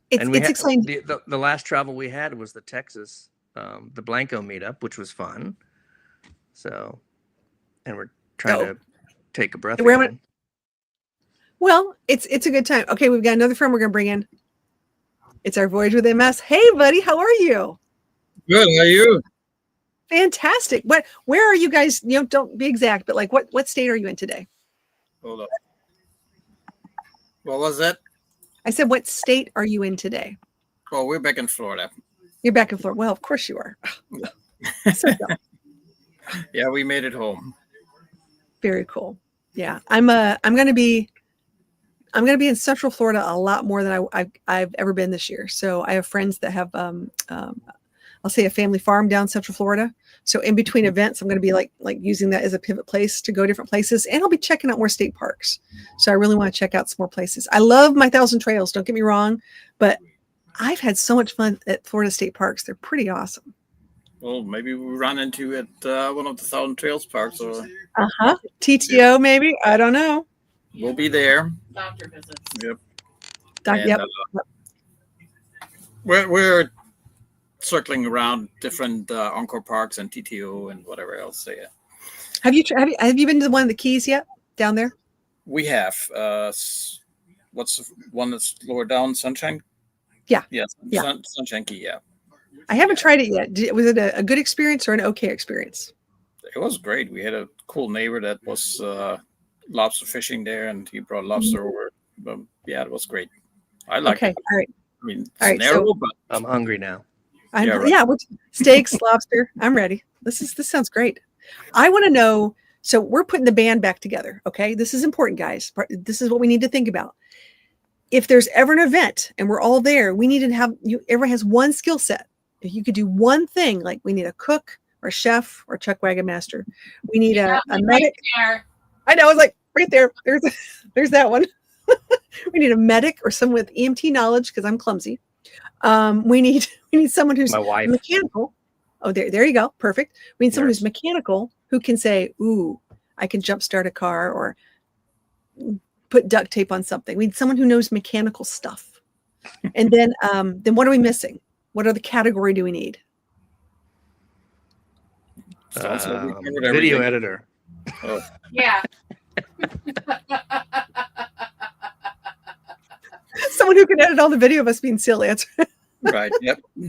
It's exciting. The last travel we had was the Texas, the Blanco meetup, which was fun. So, and we're trying to take a breath again. Well, it's a good time. Okay, we've got another friend we're going to bring in. It's our Voyage with MS. Hey, buddy, how are you? Good. How are you? Fantastic. Where are you guys? Don't be exact, but like what state are you in today? Hold up. What was that? I said, what state are you in today? Oh, we're back in Florida. You're back in Florida. Well, of course you are. So dumb. Yeah, we made it home. Very cool. Yeah, I'm going to be in Central Florida a lot more than I've ever been this year. So I have friends that have I'll say a family farm down Central Florida. So in between events, I'm going to be like using that as a pivot place to go different places, and I'll be checking out more state parks. So I really want to check out some more places. I love my 1,000 trails. Don't get me wrong, but I've had so much fun at Florida state parks. They're pretty awesome. Well, maybe we run into at one of the 1,000 Trails parks or TTO maybe. I don't know. We'll be there. Doctor visits. Yep. Yep. We're circling around different Encore parks and TTO and whatever else they have. Have you been to one of the Keys yet down there? We have. What's the one that's lower down? Sunshine? Yeah. Yes. Sunshine Key, yeah. I haven't tried it yet. Was it a good experience or an okay experience? It was great. We had a cool neighbor that was lobster fishing there, and he brought lobster over. Yeah, it was great. I like it. All right. I mean, it's narrow, but I'm hungry now. Steaks, lobster. I'm ready. This sounds great. I want to know. So we're putting the band back together. Okay, this is important, guys. This is what we need to think about. If there's ever an event and we're all there, we need to have everyone has one skill set. If you could do one thing, like we need a cook or a chef or a chuck wagon master. We need a medic. Right. I know. I was like right there. There's that one. We need a medic or someone with EMT knowledge because I'm clumsy. We need someone who's my wife. Mechanical. Oh, there you go. Perfect. We need someone who's mechanical who can say, "Ooh, I can jumpstart a car or put duct tape on something." We need someone who knows mechanical stuff. And then what are we missing? What other category do we need? Video editor. Oh. Yeah. Someone who can edit all the video of us being silly. That's right. Yep. We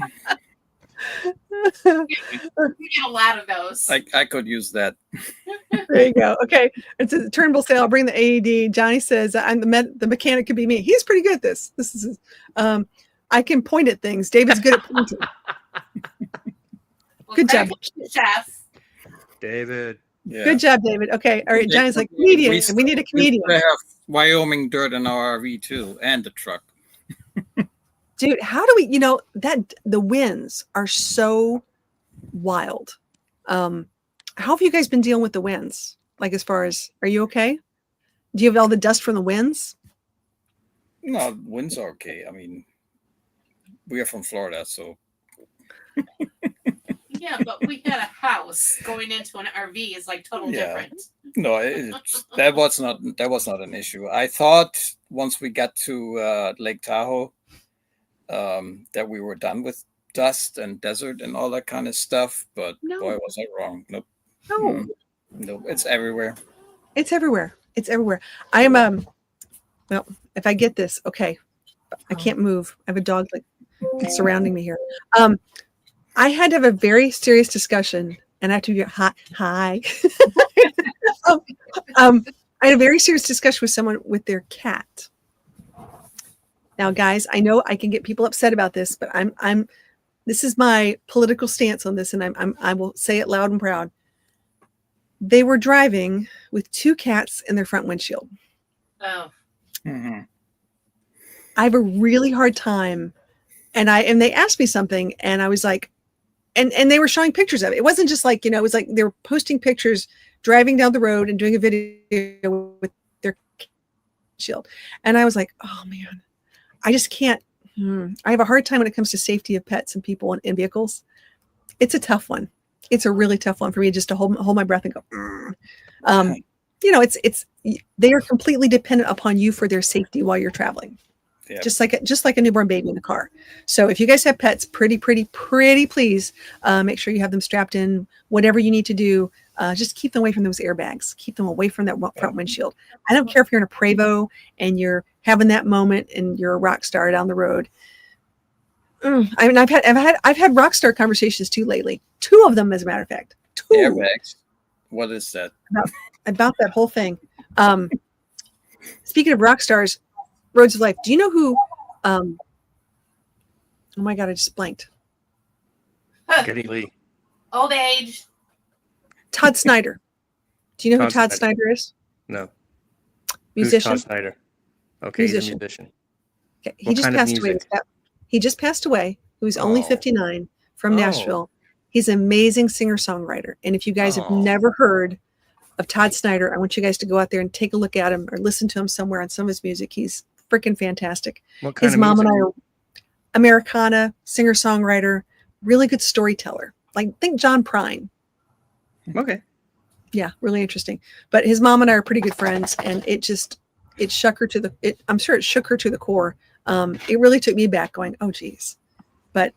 get a lot of those. I could use that. There you go. Okay. It's a Turnbull say, I'll bring the AED. Johnny says, I'm the mechanic could be me. He's pretty good at this. This is I can point at things. David's good at pointing. Good job. Chef. David. Yeah. Good job, David. Okay. All right. Johnny's like, comedian. We need a comedian. We have Wyoming dirt in our RV too, and the truck. Dude, how do we, that the winds are so wild. How have you guys been dealing with the winds? Like, as far as, are you okay? Do you have all the dust from the winds? No, winds are okay. I mean, we are from Florida, so. Yeah, but we had a house. Going into an RV is like total different. No, that was not an issue. I thought once we got to Lake Tahoe, that we were done with dust and desert and all that kind of stuff. But boy, was I wrong. Nope. No, it's everywhere. It's everywhere. It's everywhere. I am well, if I get this, okay. I can't move. I have a dog like surrounding me here. I had to have a very serious discussion, and I have to be hi. I had a very serious discussion with someone with their cat. Now, guys, I know I can get people upset about this, but this is my political stance on this, and I will say it loud and proud. They were driving with 2 cats in their front windshield. Oh. Mm-hmm. I have a really hard time, and they asked me something, and I was like, and they were showing pictures of it. It wasn't just like, it was like they were posting pictures driving down the road and doing a video with their windshield. And I was like, oh man, I just can't. I have a hard time when it comes to safety of pets and people in vehicles. It's a tough one. It's a really tough one for me just to hold my breath and go. It's they are completely dependent upon you for their safety while you're traveling. Yep. Just like a newborn baby in the car. So if you guys have pets, pretty please make sure you have them strapped in. Whatever you need to do, just keep them away from those airbags. Keep them away from that front windshield. I don't care if you're in a Prevost and you're having that moment and you're a rock star down the road. I mean, I've had rock star conversations too lately. 2 of them, as a matter of fact. 2 airbags. What is that? About that whole thing. Speaking of rock stars, Roads of Life. Do you know who? Oh my God, I just blanked. Geddy Lee. Old age. Todd Snyder. Do you know who Todd Snyder is? No. Musician. Who's Todd Snyder? Okay, he's a musician. Okay. He just passed away. He just passed away. He was only 59 from Nashville. He's an amazing singer-songwriter. And if you guys have never heard of Todd Snyder, I want you guys to go out there and take a look at him or listen to him somewhere on some of his music. He's freaking fantastic. What kind his of mom music? and I are Americana, singer-songwriter, really good storyteller. Like, think John Prine. Okay. Yeah, really interesting. But his mom and I are pretty good friends, and I'm sure it shook her to the core. It really took me back going, oh geez. But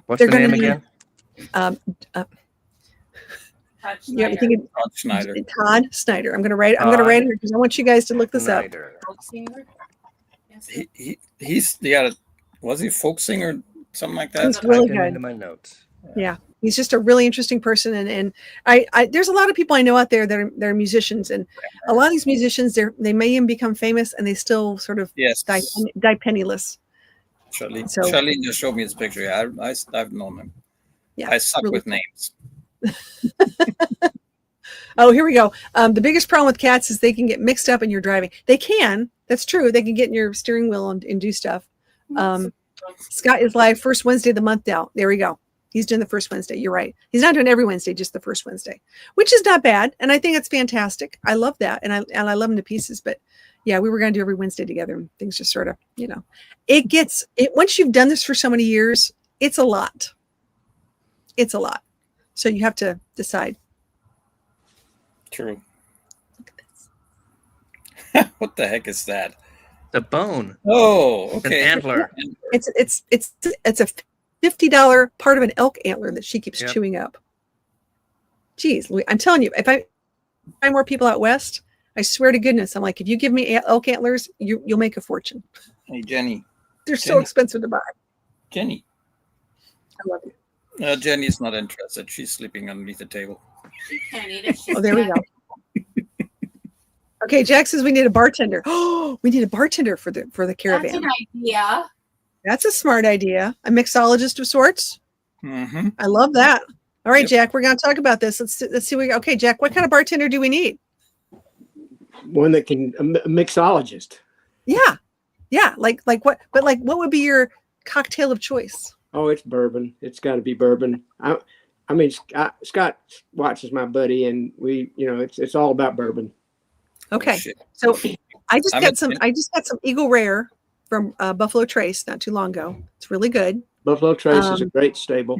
what's the name again? Todd Snyder. Todd Snyder. Todd Snyder. I'm gonna write it because I want you guys to look this up. Folk singer? Yes. He's was he a folk singer, something like that? He's really good. Into my notes. Yeah, he's just a really interesting person, and I there's a lot of people I know out there that are musicians, and a lot of these musicians they may even become famous, and they still sort of die penniless. Charlene just showed me his picture. Yeah, I've known him. Yeah, I suck with names. Oh, here we go. The biggest problem with cats is they can get mixed up in your driving. They can. That's true. They can get in your steering wheel and do stuff. Scott is live first Wednesday of the month now. There we go. He's doing the first Wednesday. You're right. He's not doing every Wednesday, just the first Wednesday, which is not bad. And I think it's fantastic. I love that. And I love him to pieces. But yeah, we were going to do every Wednesday together. And things just sort of, once you've done this for so many years, it's a lot. It's a lot. So you have to decide. True. Look at this. What the heck is that? The bone. Oh, okay. An antler. It's a $50 part of an elk antler that she keeps chewing up. Geez, I'm telling you, if I find more people out west, I swear to goodness, I'm like, if you give me elk antlers, you'll make a fortune. Hey, Jenny. They're so expensive to buy. Jenny. I love you. Jenny's not interested. She's sleeping underneath the table. She can't eat it. Oh, there we go. Okay, Jack says we need a bartender. Oh, we need a bartender for the caravan. That's an idea. That's a smart idea. A mixologist of sorts. Mm-hmm. I love that. All right, Jack, we're going to talk about this. Let's see. Okay, Jack, what kind of bartender do we need? One that can a mixologist. Yeah. Like what? But like, what would be your cocktail of choice? Oh, it's bourbon. It's got to be bourbon. I mean, Scott Watts is my buddy, and we, it's all about bourbon. Okay, so I just got some Eagle Rare from Buffalo Trace not too long ago. It's really good. Buffalo Trace is a great stable.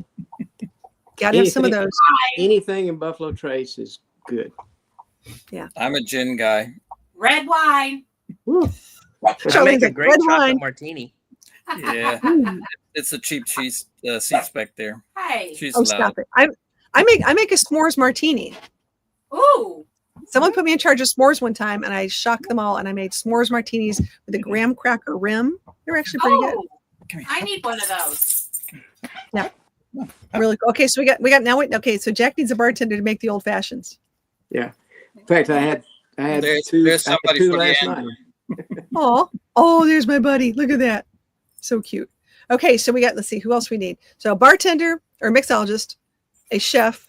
Got to have some of those. Anything in Buffalo Trace is good. Yeah, I'm a gin guy. Red wine. I make a great chocolate martini. Yeah, it's a cheap cheese seats back there. Hey, stop it! I make a s'mores martini. Ooh. Someone put me in charge of s'mores one time, and I shocked them all. And I made s'mores martinis with a graham cracker rim. They're actually pretty good. I need one of those. Yeah, really cool. Okay, so we got now. Okay, so Jack needs a bartender to make the old fashions. Yeah, in fact, I I had There's two somebody for the last end. night. Oh, there's my buddy. Look at that. So cute. Okay, so we got, let's see, who else we need. So a bartender or mixologist, a chef,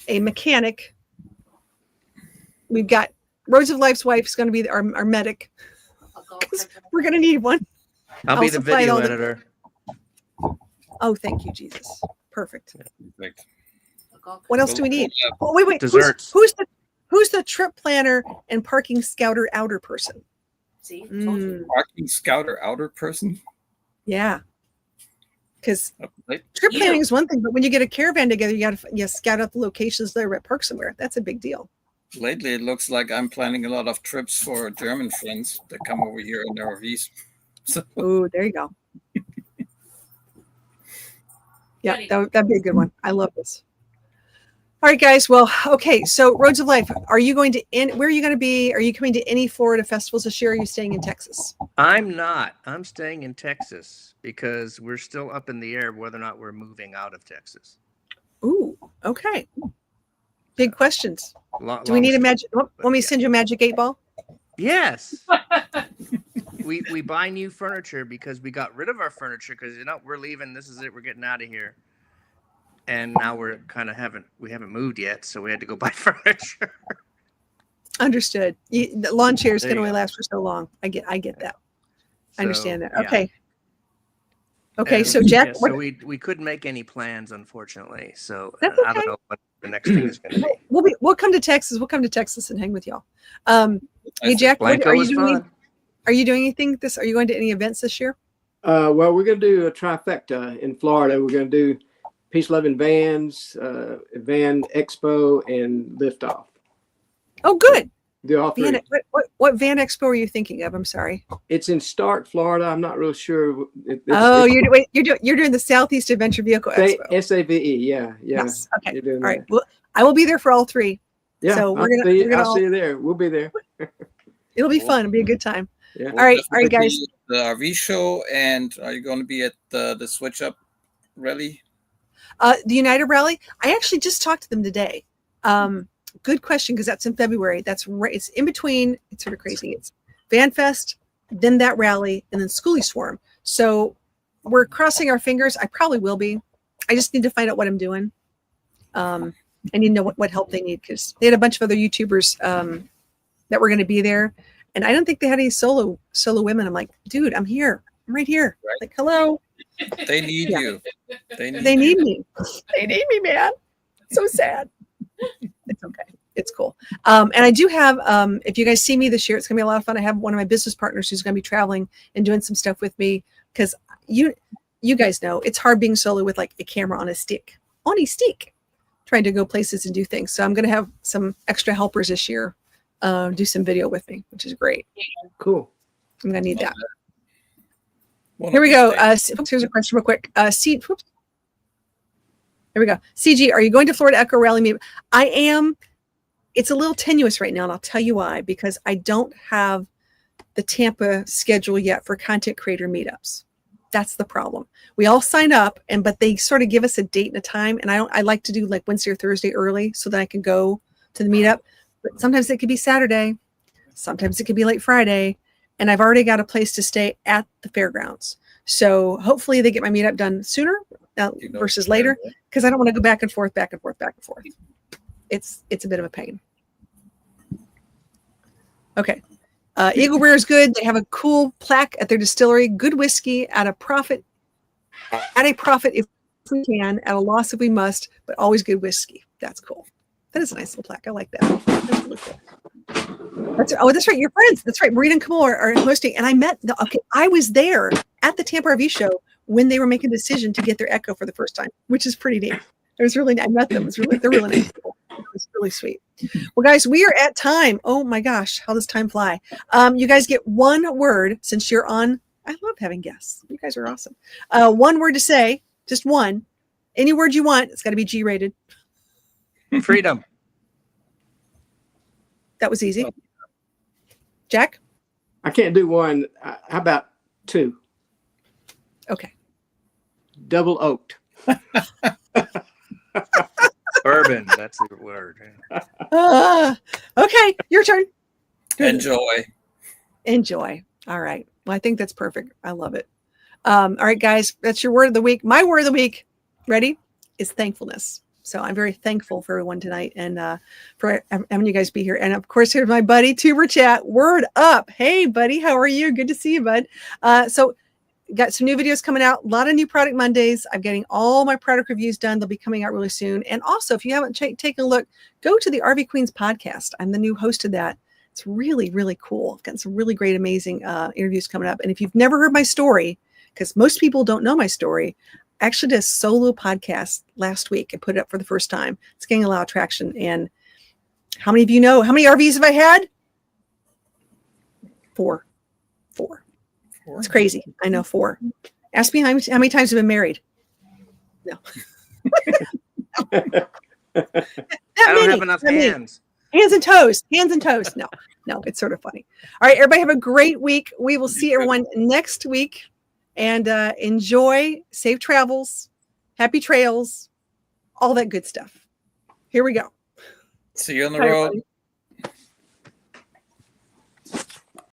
a mechanic. We've got Rose of Life's wife is going to be our medic. We're going to need one. I'll be the supply video all the- editor. Oh, thank you, Jesus. Perfect. Perfect. What else do we need? We'll Oh, wait. Desserts. Who's the trip planner and parking scouter outer person? See, told you. parking scouter outer person. Yeah. Because Right? trip You. planning is one thing, but when you get a caravan together, you got to scout out the locations there at park somewhere. That's a big deal. Lately, it looks like I'm planning a lot of trips for German friends that come over here in their RVs. So, Oh, there you go. Yeah, that'd be a good one. I love this. All right, guys. Well, okay. So, Roads of Life. Are you going to where are you going to be? Are you coming to any Florida festivals this year? Or are you staying in Texas? I'm not. I'm staying in Texas because we're still up in the air whether or not we're moving out of Texas. Ooh, okay. Big questions. Do we Long need a story, magic? Want me to yeah. send you a magic 8-ball? Yes. we buy new furniture because we got rid of our furniture because we're leaving. This is it. We're getting out of here. And now we're kind of haven't moved yet, so we had to go buy furniture. Understood. The lawn chairs There can you only go. last for so long. I get that. I understand that. yeah. Okay. Okay. And, So Jack, yeah, so we couldn't make any plans, unfortunately. So That's I okay. don't know what the next thing is going to be. we'll come to Texas. We'll come to Texas and hang with y'all. Hey Jack, Blanco are you was doing? fun. Are you doing anything this? Are you going to any events this year? Well, we're going to do a trifecta in Florida. We're going to do Peace Loving Vans, Van Expo, and Liftoff. Oh, good. Do all three. What Van Expo are you thinking of? I'm sorry. It's in Stark, Florida. I'm not real sure. You're doing the Southeast Adventure Vehicle Expo. SAVE. Yeah. Yes. Okay. You're doing All right. that. Well, I will be there for all three. Yeah. So I'll see you there. We'll be there. It'll be fun. It'll be a good time. Yeah. All right, guys. The RV show, and are you going to be at the Switch Up rally? The United Rally. I actually just talked to them today. Good question, because that's in February. That's right. It's in between. It's sort of crazy. It's Van Fest, then that rally, and then Schoolie Swarm. So we're crossing our fingers. I probably will be. I just need to find out what I'm doing. I need to know what help they need, because they had a bunch of other YouTubers that were going to be there, and I don't think they had any solo women. I'm like, dude, I'm here. I'm right here. Right. Like, hello. They need Yeah. you. They need They you. need me. They need me, man. So sad. It's okay. It's cool. And I do have, if you guys see me this year, it's going to be a lot of fun. I have one of my business partners who's going to be traveling and doing some stuff with me, because you guys know it's hard being solo with like a camera on a stick, trying to go places and do things. So I'm going to have some extra helpers this year do some video with me, which is great. Cool. I'm going to need that. One Here of we these go. days. Here's a question real quick. Here we go. CG, are you going to Florida Echo Rally meet? I am. It's a little tenuous right now, and I'll tell you why. Because I don't have the Tampa schedule yet for content creator meetups. That's the problem. We all sign up, but they sort of give us a date and a time, and I like to do like Wednesday or Thursday early so that I can go to the meetup. But sometimes it could be Saturday, sometimes it could be late Friday, and I've already got a place to stay at the fairgrounds. So hopefully they get my meetup done sooner versus later, because I don't want to go back and forth. It's a bit of a pain. Okay. Eagle Rare is good. They have a cool plaque at their distillery. Good whiskey at a profit if we can, at a loss if we must, but always good whiskey. That's cool. That is a nice little plaque. I like that. That's really cool. That's right. Your friends. That's right. Marina and Kamal are hosting. And I met I was there at the Tampa RV show when they were making a decision to get their Echo for the first time, which is pretty neat. It was really, I met them. They're really nice people. It was really sweet. Well, guys, we are at time. Oh my gosh. How does time fly? You guys get one word since you're on. I love having guests. You guys are awesome. One word to say, just one. Any word you want. It's got to be G-rated. Freedom. That was easy. Jack? I can't do one. How about two? Okay. Double oaked. Bourbon. That's the word. Okay, your turn. Enjoy. Enjoy. All right. Well, I think that's perfect. I love it. All right, guys, that's your word of the week. My word of the week, ready, is thankfulness. So I'm very thankful for everyone tonight and for having you guys be here. And of course, here's my buddy, Tuber Chat. Word up. Hey, buddy, how are you? Good to see you, bud. So got some new videos coming out. A lot of new product Mondays. I'm getting all my product reviews done. They'll be coming out really soon. And also, if you haven't taken a look, go to the RV Queens podcast. I'm the new host of that. It's really, really cool. I've got some really great, amazing interviews coming up. And if you've never heard my story, because most people don't know my story, I actually did a solo podcast last week. I put it up for the first time. It's getting a lot of traction. And how many of you know, how many RVs have I had? Four. It's crazy. I know, 4. Ask me how many times I've been married. No. I don't have enough hands. Hands and toes. No, it's sort of funny. All right, everybody have a great week. We will see everyone next week. And enjoy, safe travels, happy trails, all that good stuff. Here we go. See you on the road. Everybody.